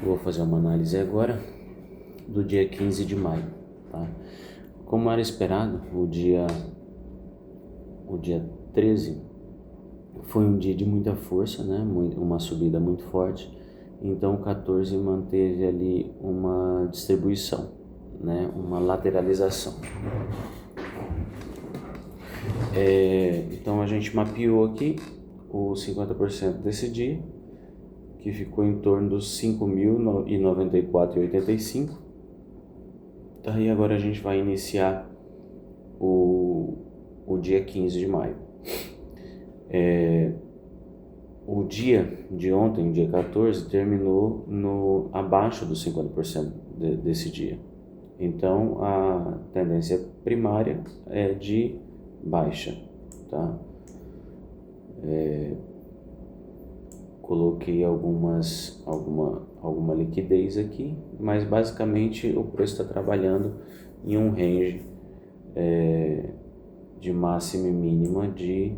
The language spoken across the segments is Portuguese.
Vou fazer uma análise agora do dia 15 de maio, tá? Como era esperado, o dia 13 foi um dia de muita força, né? Uma subida muito forte. Então o 14 manteve ali uma distribuição, né? Uma lateralização. Então a gente mapeou aqui os 50% desse dia, que ficou em torno dos 5.094,85. Tá, e agora a gente vai iniciar o dia 15 de maio. O dia de ontem, dia 14, terminou abaixo dos 50% desse dia. Então a tendência primária é de baixa, tá? Coloquei alguma liquidez aqui, mas basicamente o preço está trabalhando em um range de máxima e mínima de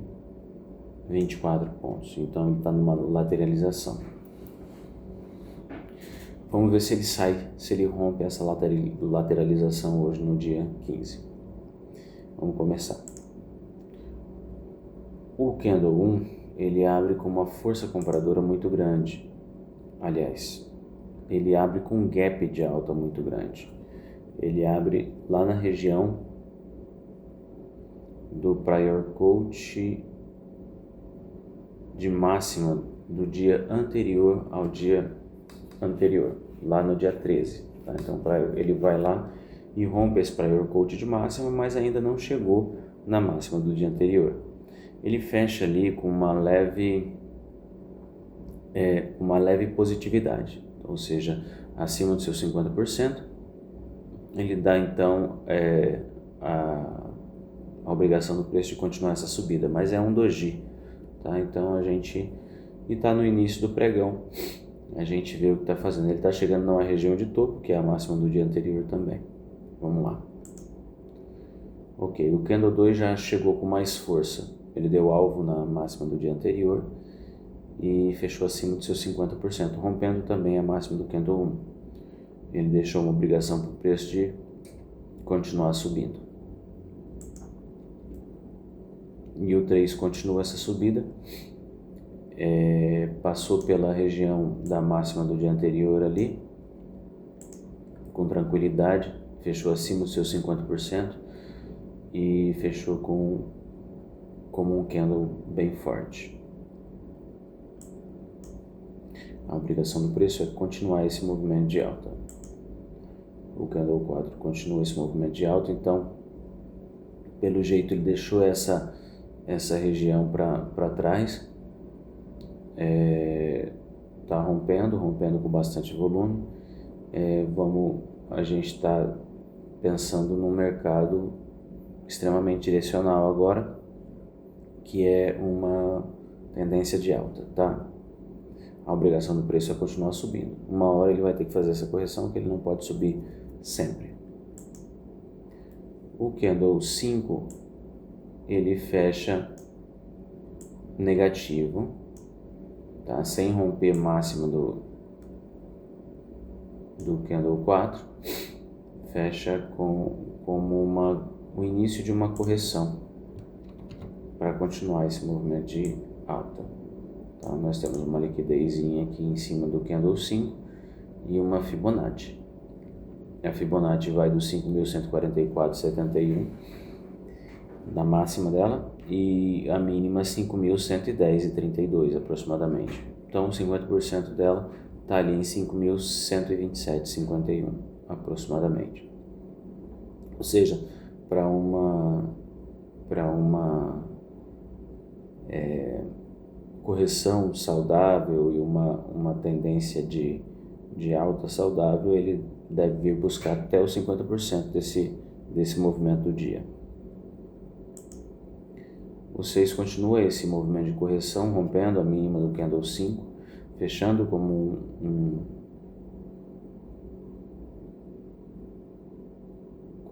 24 pontos, então ele está numa lateralização. Vamos ver se ele se ele rompe essa lateralização hoje no dia 15. Vamos começar. O candle 1, ele abre com uma força compradora muito grande. Aliás, ele abre com um gap de alta muito grande. Ele abre lá na região do prior coach de máxima do dia anterior ao dia anterior, lá no dia 13. Tá? Então ele vai lá e rompe esse prior coach de máxima, mas ainda não chegou na máxima do dia anterior. Ele fecha ali com uma leve positividade, ou seja, acima dos seus 50%. Ele dá então a obrigação do preço de continuar essa subida, mas é um doji, tá? Então a gente está no início do pregão, a gente vê o que está fazendo. Ele está chegando numa região de topo, que é a máxima do dia anterior também. Vamos lá. Ok, o candle 2 já chegou com mais força. Ele deu alvo na máxima do dia anterior e fechou acima dos seus 50%, rompendo também a máxima do candle 1. Ele deixou uma obrigação para o preço de continuar subindo. E o 3 continua essa subida, passou pela região da máxima do dia anterior ali, com tranquilidade, fechou acima dos seus 50% e fechou como um candle bem forte. A obrigação do preço é continuar esse movimento de alta. O candle 4 continua esse movimento de alta, então pelo jeito ele deixou essa região para trás, está rompendo com bastante volume. A gente está pensando num mercado extremamente direcional agora, que é uma tendência de alta, tá? A obrigação do preço é continuar subindo. Uma hora ele vai ter que fazer essa correção, que ele não pode subir sempre. O candle 5, ele fecha negativo, tá? Sem romper máximo do candle 4, fecha como o início de uma correção para continuar esse movimento de alta. Tá? Nós temos uma liquidezinha aqui em cima do candle 5 e uma Fibonacci. A Fibonacci vai do 5.144,71 da máxima dela e a mínima 5.110,32 aproximadamente. Então 50% dela está ali em 5.127,51 aproximadamente. Ou seja, para uma correção saudável e uma tendência de alta saudável, ele deve vir buscar até os 50% desse movimento do dia. O 6 continua esse movimento de correção, rompendo a mínima do candle 5, fechando como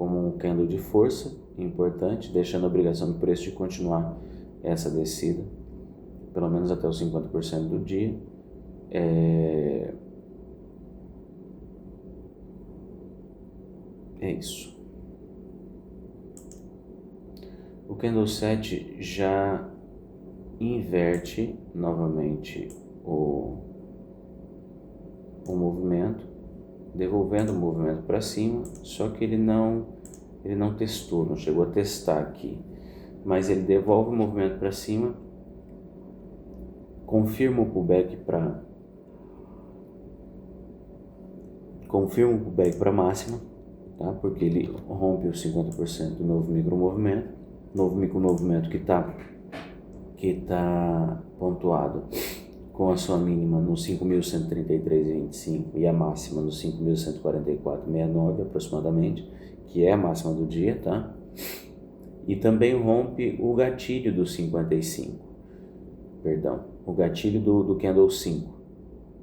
um candle de força importante, deixando a obrigação do preço de continuar essa descida, pelo menos até os 50% do dia. é isso. O candle 7 já inverte novamente o movimento, devolvendo o movimento para cima, só que ele não testou, não chegou a testar aqui, mas ele devolve o movimento para cima, confirma o pullback para máxima, tá? Porque ele rompe os 50% do novo micromovimento que está pontuado com a sua mínima no 5.133,25 e a máxima no 5.144,69 aproximadamente, que é a máxima do dia, tá? E também rompe o gatilho do 55, perdão, o gatilho do candle 5.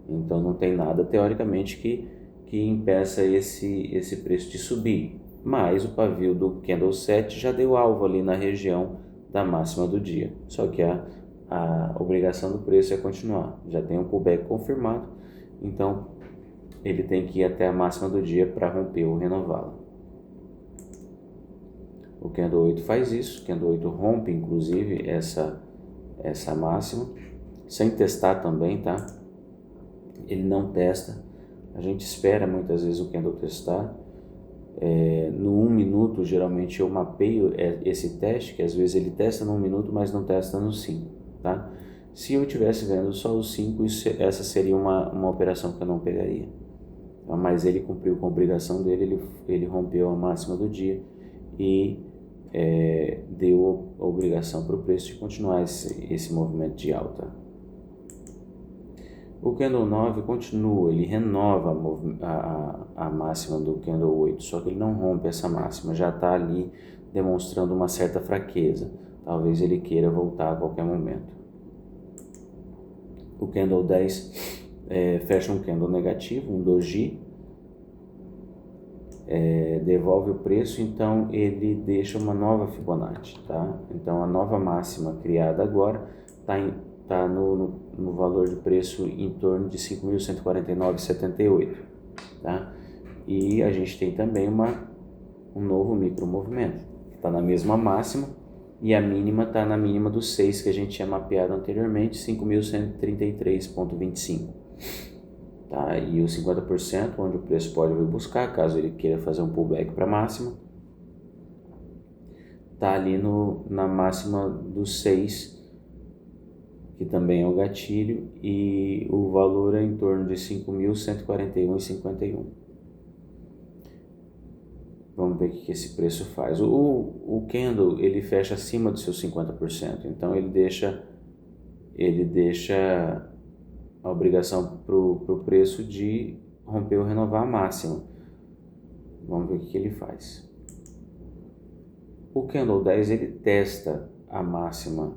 Então não tem nada teoricamente que impeça esse preço de subir, mas o pavio do candle 7 já deu alvo ali na região da máxima do dia, só que a obrigação do preço é continuar, já tem um pullback confirmado, então ele tem que ir até a máxima do dia para romper ou renová-la. O candle 8 faz isso, o candle 8 rompe inclusive essa máxima, sem testar também, tá? Ele não testa, a gente espera muitas vezes o candle testar. No 1 minuto, geralmente eu mapeio esse teste, que às vezes ele testa no 1 minuto, mas não testa no 5, tá? Se eu estivesse vendo só os 5, essa seria uma operação que eu não pegaria. Mas ele cumpriu com a obrigação dele, ele rompeu a máxima do dia e deu a obrigação para o preço de continuar esse movimento de alta. O candle 9 continua, ele renova a máxima do candle 8, só que ele não rompe essa máxima, já está ali demonstrando uma certa fraqueza. Talvez ele queira voltar a qualquer momento. O candle 10 fecha um candle negativo, um doji, devolve o preço, então ele deixa uma nova Fibonacci, tá? Então a nova máxima criada agora está no valor de preço em torno de 5.149,78, tá? E a gente tem também um novo micromovimento, que está na mesma máxima, e a mínima está na mínima dos 6 que a gente tinha mapeado anteriormente, 5.133,25, tá? E os 50%, onde o preço pode vir buscar, caso ele queira fazer um pullback para máxima, está ali na máxima dos 6, que também é o gatilho, e o valor é em torno de 5.141,51. Vamos ver o que esse preço faz. O candle, ele fecha acima dos seus 50%, então ele deixa a obrigação para o preço de romper ou renovar a máxima. Vamos ver o que ele faz. O candle 10, ele testa a máxima,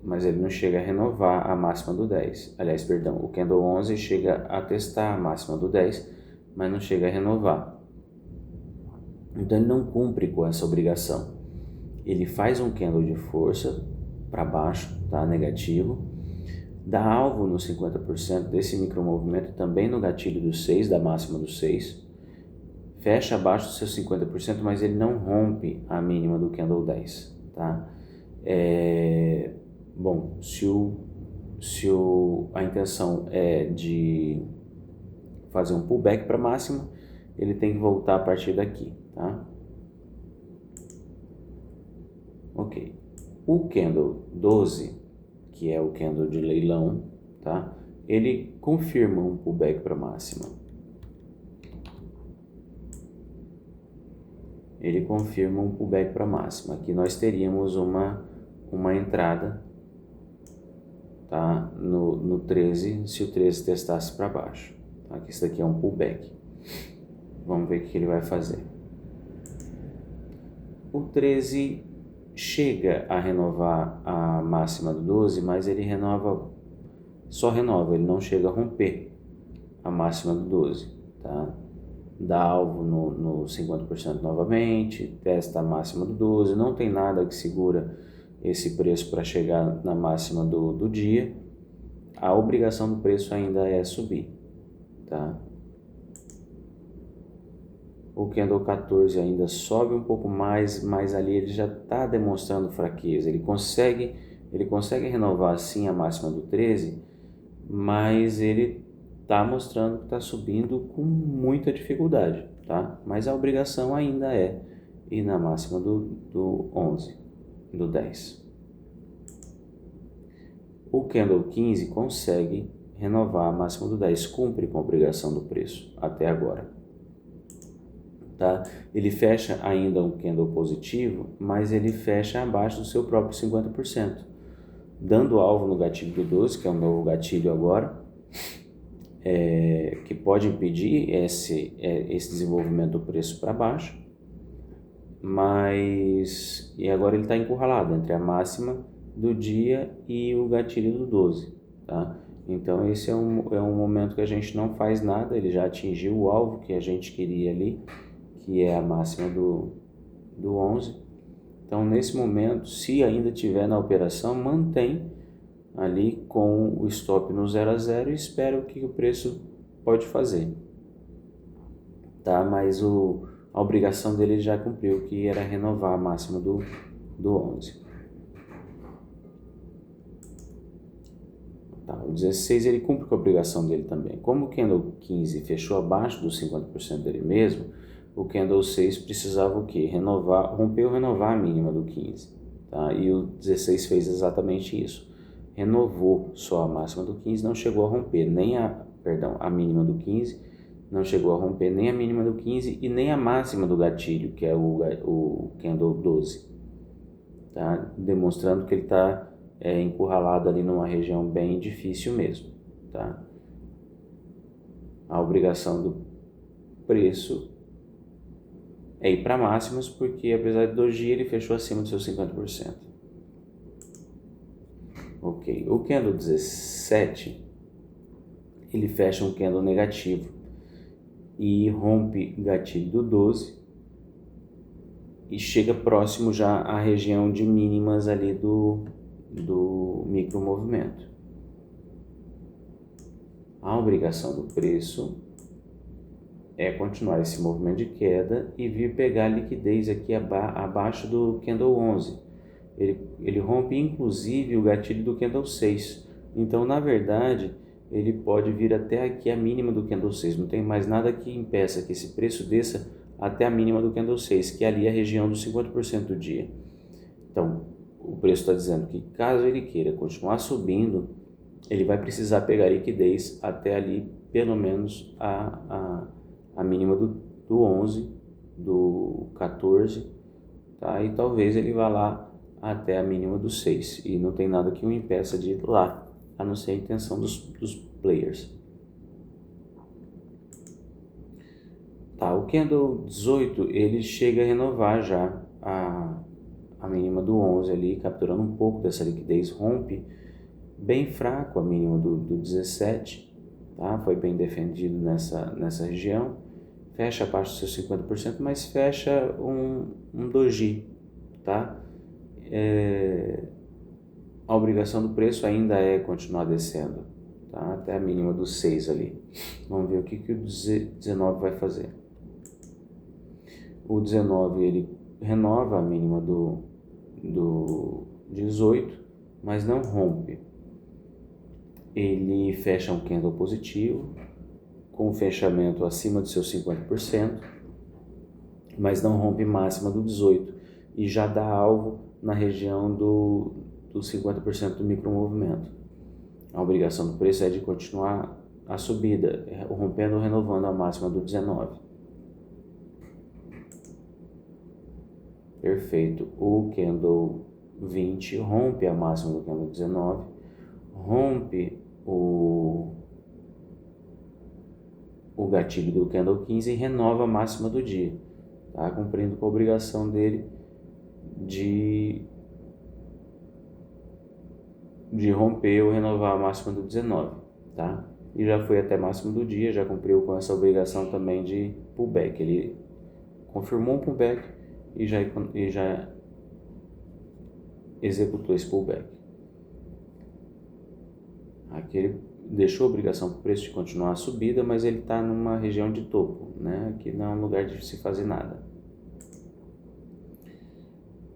mas ele não chega a renovar a máxima do 10. Aliás, perdão, o candle 11 chega a testar a máxima do 10, mas não chega a renovar. Então ele não cumpre com essa obrigação. Ele faz um candle de força para baixo, tá? Negativo, dá alvo no 50% desse micromovimento, também no gatilho do 6, da máxima do 6, fecha abaixo dos seus 50%, mas ele não rompe a mínima do candle 10, tá? Bom, se a intenção é de fazer um pullback para máxima, ele tem que voltar a partir daqui, tá? Ok. O candle 12, que é o candle de leilão, tá? Ele confirma um pullback para máxima. Ele confirma um pullback para máxima. Aqui nós teríamos uma entrada, tá? No 13, se o 13 testasse para baixo. Tá? Aqui, isso daqui é um pullback. Vamos ver o que ele vai fazer. O 13 chega a renovar a máxima do 12, mas ele só renova, ele não chega a romper a máxima do 12, tá? Dá alvo no 50% novamente, testa a máxima do 12, não tem nada que segura esse preço para chegar na máxima do dia. A obrigação do preço ainda é subir, tá? O candle 14 ainda sobe um pouco mais, mas ali ele já está demonstrando fraqueza. Ele consegue renovar sim a máxima do 13, mas ele está mostrando que está subindo com muita dificuldade, tá? Mas a obrigação ainda é ir na máxima do 11, do 10. O candle 15 consegue renovar a máxima do 10, cumpre com a obrigação do preço até agora. Tá? Ele fecha ainda um candle positivo, mas ele fecha abaixo do seu próprio 50%, dando alvo no gatilho do 12, que é um novo gatilho agora, que pode impedir esse desenvolvimento do preço para baixo, mas e agora ele está encurralado entre a máxima do dia e o gatilho do 12, tá? Então esse é um momento que a gente não faz nada, ele já atingiu o alvo que a gente queria ali, que é a máxima do 11. Então nesse momento, se ainda tiver na operação, mantém ali com o stop no 0 a 0 e espera o que o preço pode fazer, tá? Mas a obrigação dele já cumpriu, que era renovar a máxima do 11. Tá, o 16 ele cumpre com a obrigação dele também. Como o candle 15 fechou abaixo dos 50% dele mesmo, o candle 6 precisava o quê? Renovar a mínima do 15. Tá? E o 16 fez exatamente isso. Renovou só a máxima do 15, não chegou a romper a mínima do 15, não chegou a romper nem a mínima do 15 e nem a máxima do gatilho, que é o candle 12. Tá? Demonstrando que ele está encurralado ali numa região bem difícil mesmo. Tá? A obrigação do preço é ir para máximas, porque apesar de doji ele fechou acima dos seus 50%. Ok, o candle 17 ele fecha um candle negativo e rompe o gatilho do 12 e chega próximo já à região de mínimas ali do micro movimento. A obrigação do preço é continuar esse movimento de queda e vir pegar a liquidez aqui abaixo do candle 11. Ele rompe inclusive o gatilho do candle 6. Então, na verdade, ele pode vir até aqui a mínima do candle 6. Não tem mais nada que impeça que esse preço desça até a mínima do candle 6, que é ali a região dos 50% do dia. Então, o preço está dizendo que caso ele queira continuar subindo, ele vai precisar pegar liquidez até ali, pelo menos a mínima do 11, do 14, tá? E talvez ele vá lá até a mínima do 6, e não tem nada que o impeça de ir lá, a não ser a intenção dos players. Tá, o candle 18, ele chega a renovar já a mínima do 11 ali, capturando um pouco dessa liquidez, rompe bem fraco a mínima do 17, tá? Foi bem defendido nessa região, fecha abaixo dos seus 50%, mas fecha um doji, tá? A obrigação do preço ainda é continuar descendo, tá? Até a mínima do 6 ali. Vamos ver o que o 19 vai fazer. O 19 ele renova a mínima do 18, mas não rompe. Ele fecha um candle positivo, com o fechamento acima dos seus 50%, mas não rompe máxima do 18 e já dá alvo na região dos 50% do micromovimento. A obrigação do preço é de continuar a subida, rompendo ou renovando a máxima do 19. Perfeito. O candle 20 rompe a máxima do candle 19, rompe o gatilho do candle 15 e renova a máxima do dia, tá? Cumprindo com a obrigação dele de romper ou renovar a máxima do 19, tá? E já foi até a máxima do dia, já cumpriu com essa obrigação também de pullback. Ele confirmou um pullback e já executou esse pullback. Aqui ele deixou a obrigação para o preço de continuar a subida, mas ele está numa região de topo, né? Que não é um lugar de se fazer nada.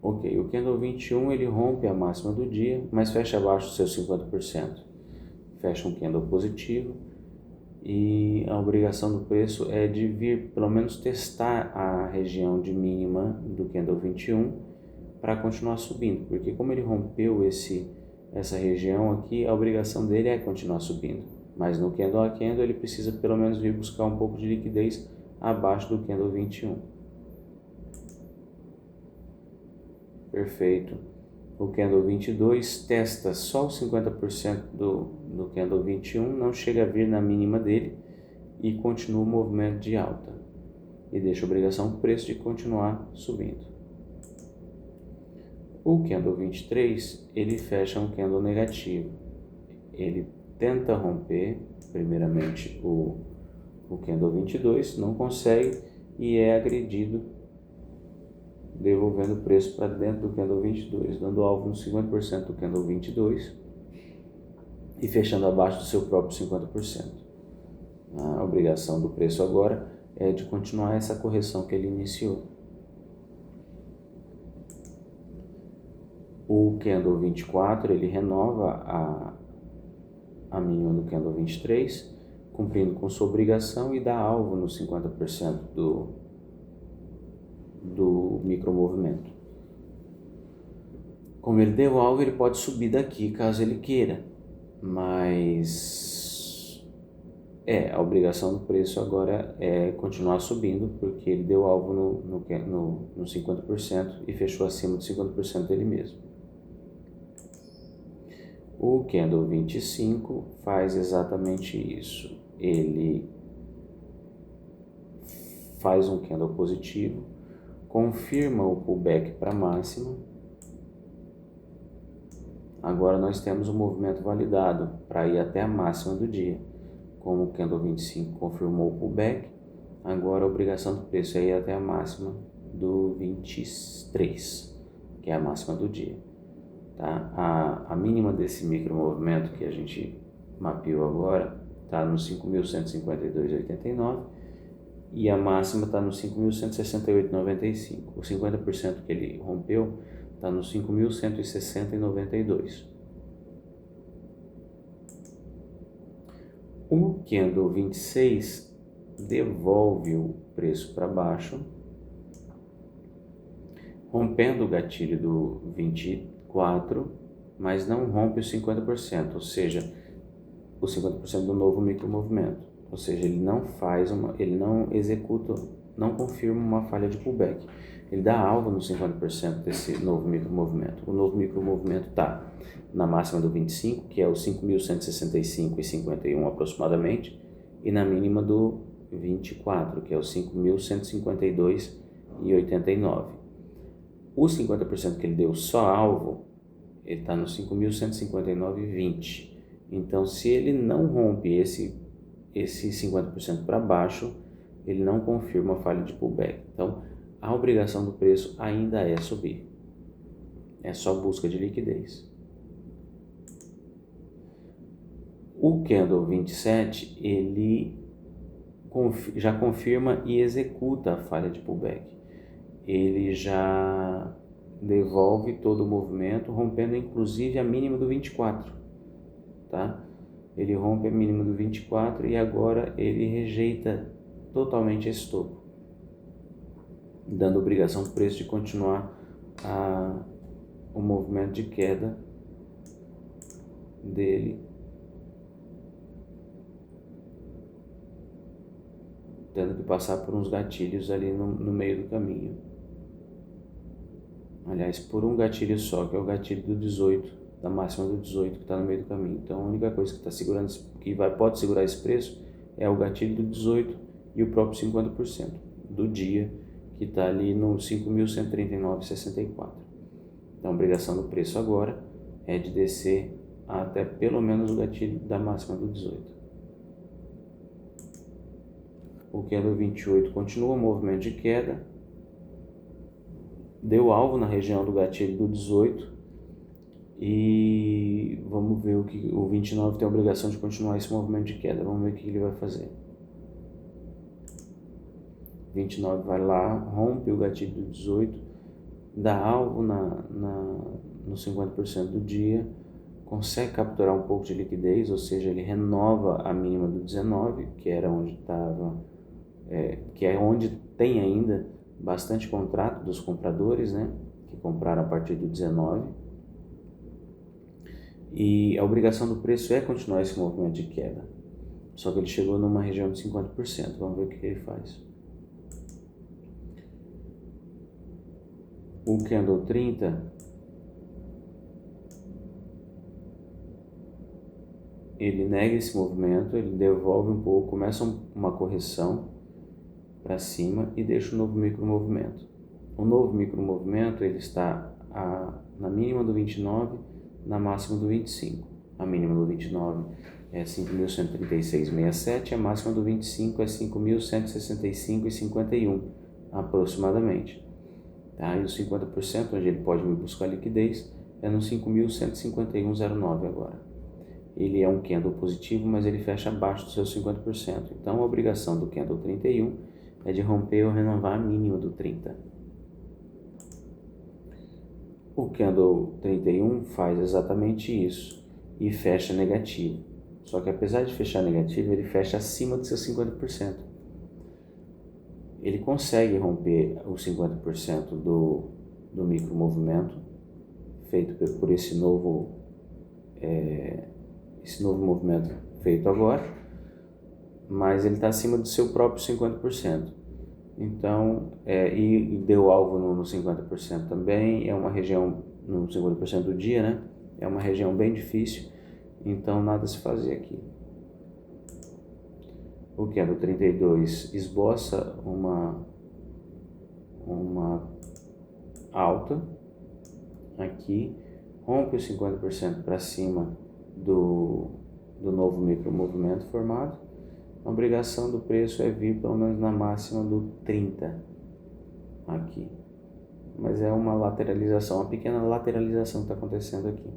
Ok, o candle 21 ele rompe a máxima do dia, mas fecha abaixo dos seus 50%. Fecha um candle positivo e a obrigação do preço é de vir pelo menos testar a região de mínima do candle 21 para continuar subindo, porque como ele rompeu essa região aqui, a obrigação dele é continuar subindo, mas no candle a candle ele precisa pelo menos vir buscar um pouco de liquidez abaixo do candle 21. Perfeito. O candle 22 testa só os 50% do candle 21, não chega a vir na mínima dele e continua o movimento de alta e deixa a obrigação do preço de continuar subindo. O candle 23 ele fecha um candle negativo, ele tenta romper primeiramente o candle 22, não consegue e é agredido, devolvendo o preço para dentro do candle 22, dando alvo no 50% do candle 22 e fechando abaixo do seu próprio 50%. A obrigação do preço agora é de continuar essa correção que ele iniciou. O candle 24 ele renova a mínima do candle 23, cumprindo com sua obrigação e dá alvo no 50% do micromovimento. Como ele deu alvo, ele pode subir daqui caso ele queira, mas a obrigação do preço agora é continuar subindo, porque ele deu alvo no 50% e fechou acima de 50% dele mesmo. O candle 25 faz exatamente isso, ele faz um candle positivo, confirma o pullback para máxima. Agora nós temos o movimento validado para ir até a máxima do dia. Como o candle 25 confirmou o pullback, agora a obrigação do preço é ir até a máxima do 23, que é a máxima do dia. Tá? A mínima desse micromovimento que a gente mapeou agora está no 5.152,89 e a máxima está no 5.168,95. O 50% que ele rompeu está no 5.160,92. O candle 26 devolve o preço para baixo, rompendo o gatilho do 24, mas não rompe os 50%, ou seja, os 50% do novo micromovimento. Ou seja, ele não executa, não confirma uma falha de pullback. Ele dá alvo no 50% desse novo micromovimento. O novo micromovimento está na máxima do 25, que é o 5.165,51 aproximadamente, e na mínima do 24, que é o 5.152,89. O 50% que ele deu só alvo, ele está no 5.159,20. Então, se ele não rompe esse 50% para baixo, ele não confirma a falha de pullback. Então, a obrigação do preço ainda é subir. É só busca de liquidez. O candle 27, ele já confirma e executa a falha de pullback. Ele já devolve todo o movimento, rompendo inclusive a mínima do 24, tá? Ele rompe a mínima do 24 e agora ele rejeita totalmente esse topo, dando obrigação para o preço de continuar o movimento de queda dele, tendo que passar por uns gatilhos ali no meio do caminho. Aliás, por um gatilho só, que é o gatilho do 18, da máxima do 18 que está no meio do caminho. Então a única coisa que está segurando, pode segurar esse preço é o gatilho do 18 e o próprio 50% do dia, que está ali no 5.139,64. Então a obrigação do preço agora é de descer até pelo menos o gatilho da máxima do 18. O candle 28 continua o movimento de queda, deu alvo na região do gatilho do 18, E vamos ver o que o 29 tem a obrigação de continuar esse movimento de queda. Vamos ver o que ele vai fazer. 29 vai lá, rompe o gatilho do 18, dá alvo no 50% do dia, consegue capturar um pouco de liquidez, ou seja, ele renova a mínima do 19, que era onde estava, que é onde tem ainda bastante contrato dos compradores, né, que compraram a partir do 19. E a obrigação do preço é continuar esse movimento de queda. Só que ele chegou numa região de 50%. Vamos ver o que ele faz. O candle 30, ele nega esse movimento, ele devolve um pouco, começa uma correção para cima e deixa um novo micromovimento. O novo micromovimento ele está na mínima do 29, na máxima do 25. A mínima do 29 é 5.136,67, a máxima do 25 é 5.165,51 aproximadamente. Tá? E os 50%, onde ele pode me buscar liquidez, é no 5.151,09 agora. Ele é um candle positivo, mas ele fecha abaixo dos seus 50%. Então a obrigação do candle 31 é de romper ou renovar a mínima do 30. O candle 31 faz exatamente isso e fecha negativo. Só que apesar de fechar negativo, ele fecha acima dos seus 50%. Ele consegue romper os 50% do micromovimento feito por esse novo movimento feito agora, mas ele está acima do seu próprio 50%. Então, e deu alvo no 50% também, é uma região, no 50% do dia, né? É uma região bem difícil, então nada a se fazer aqui. O candle 32 esboça uma alta aqui, rompe os 50% para cima do novo micromovimento formado. A obrigação do preço é vir pelo menos na máxima do 30 aqui, mas é uma lateralização, uma pequena lateralização que está acontecendo aqui.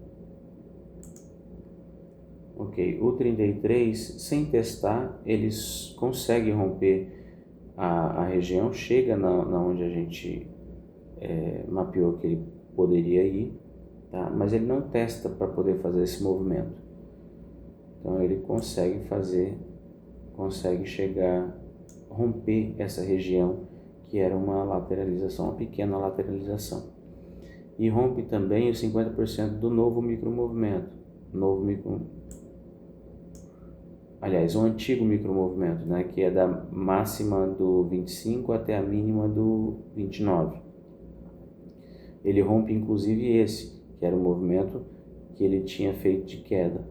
Ok, o 33, sem testar, eles conseguem romper a região, chega na onde a gente mapeou que ele poderia ir, tá? Mas ele não testa para poder fazer esse movimento. Então ele consegue chegar, romper essa região que era uma lateralização, uma pequena lateralização. E rompe também os 50% do novo micromovimento. O antigo micromovimento, né, que é da máxima do 25 até a mínima do 29. Ele rompe inclusive esse, que era o movimento que ele tinha feito de queda.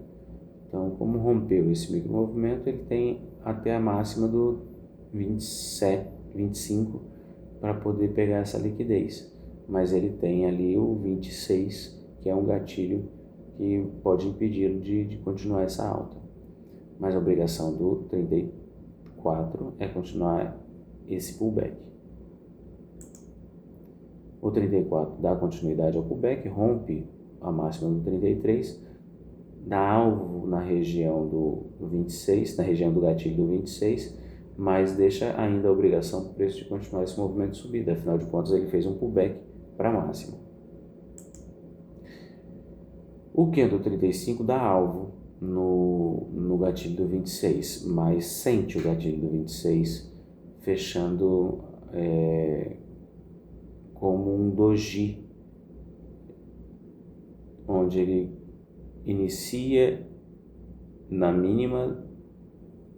Então, como rompeu esse micromovimento, ele tem até a máxima do 27, 25 para poder pegar essa liquidez. Mas ele tem ali o 26, que é um gatilho que pode impedir de continuar essa alta. Mas a obrigação do 34 é continuar esse pullback. O 34 dá continuidade ao pullback, rompe a máxima do 33, dá alvo na região do 26, na região do gatilho do 26, mas deixa ainda a obrigação do preço de continuar esse movimento de subida. Afinal de contas, ele fez um pullback para a máxima. O candle 35 dá alvo no gatilho do 26, mas sente o gatilho do 26 fechando como um doji, onde ele inicia na mínima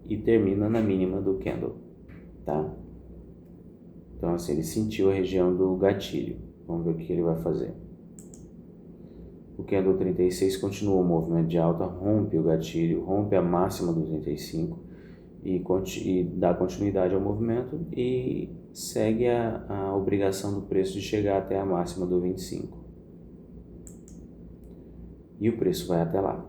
e termina na mínima do candle, tá? Então assim, ele sentiu a região do gatilho. Vamos ver o que ele vai fazer. O candle 36 continua o movimento de alta, rompe o gatilho, rompe a máxima do 35 e dá continuidade ao movimento e segue a obrigação do preço de chegar até a máxima do 25. E o preço vai até lá.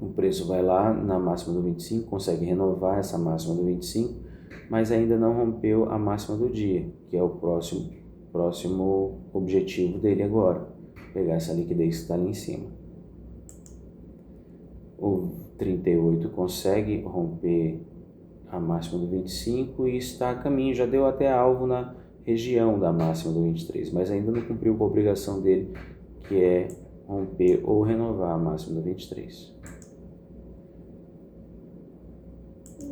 O preço vai lá na máxima do 25, consegue renovar essa máxima do 25, mas ainda não rompeu a máxima do dia, que é o próximo objetivo dele agora. pegar essa liquidez que está ali em cima. O 38 consegue romper a máxima do 25 e está a caminho, já deu até alvo na região da máxima do 23, mas ainda não cumpriu com a obrigação dele, que é romper ou renovar a máxima do 23.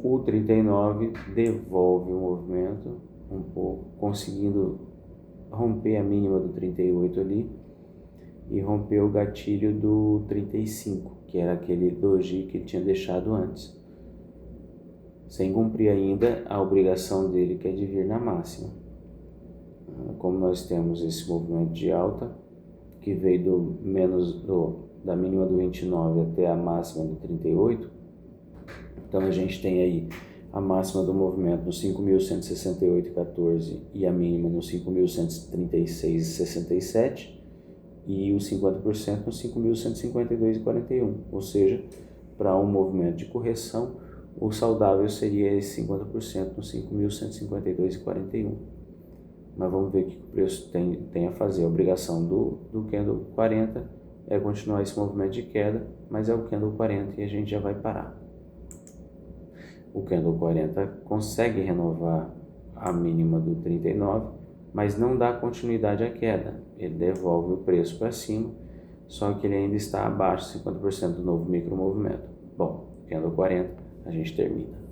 O 39 devolve o movimento um pouco, conseguindo romper a mínima do 38 ali e romper o gatilho do 35, que era aquele doji que ele tinha deixado antes, sem cumprir ainda a obrigação dele, que é de vir na máxima. Como nós temos esse movimento de alta, que veio da mínima do 29 até a máxima do 38, então a gente tem aí a máxima do movimento no 5.168,14 e a mínima no 5.136,67 e os 50% no 5.152,41, ou seja, para um movimento de correção, o saudável seria esse 50% no 5.152,41. Mas vamos ver o que o preço tem a fazer. A obrigação do candle 40 é continuar esse movimento de queda, mas é o candle 40 e a gente já vai parar. O candle 40 consegue renovar a mínima do 39, mas não dá continuidade à queda. Ele devolve o preço para cima, só que ele ainda está abaixo de 50% do novo micromovimento. Bom, candle 40, a gente termina.